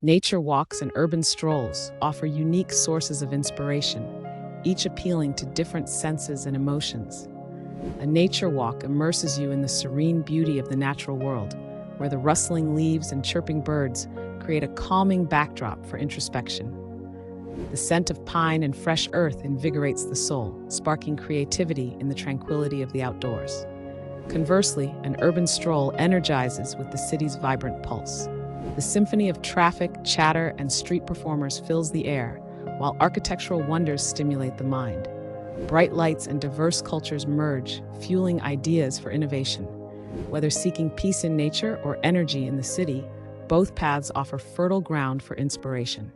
Nature walks and urban strolls offer unique sources of inspiration, each appealing to different senses and emotions. A nature walk immerses you in the serene beauty of the natural world, where the rustling leaves and chirping birds create a calming backdrop for introspection. The scent of pine and fresh earth invigorates the soul, sparking creativity in the tranquility of the outdoors. Conversely, an urban stroll energizes with the city's vibrant pulse. The symphony of traffic, chatter, and street performers fills the air, while architectural wonders stimulate the mind. Bright lights and diverse cultures merge, fueling ideas for innovation. Whether seeking peace in nature or energy in the city, both paths offer fertile ground for inspiration.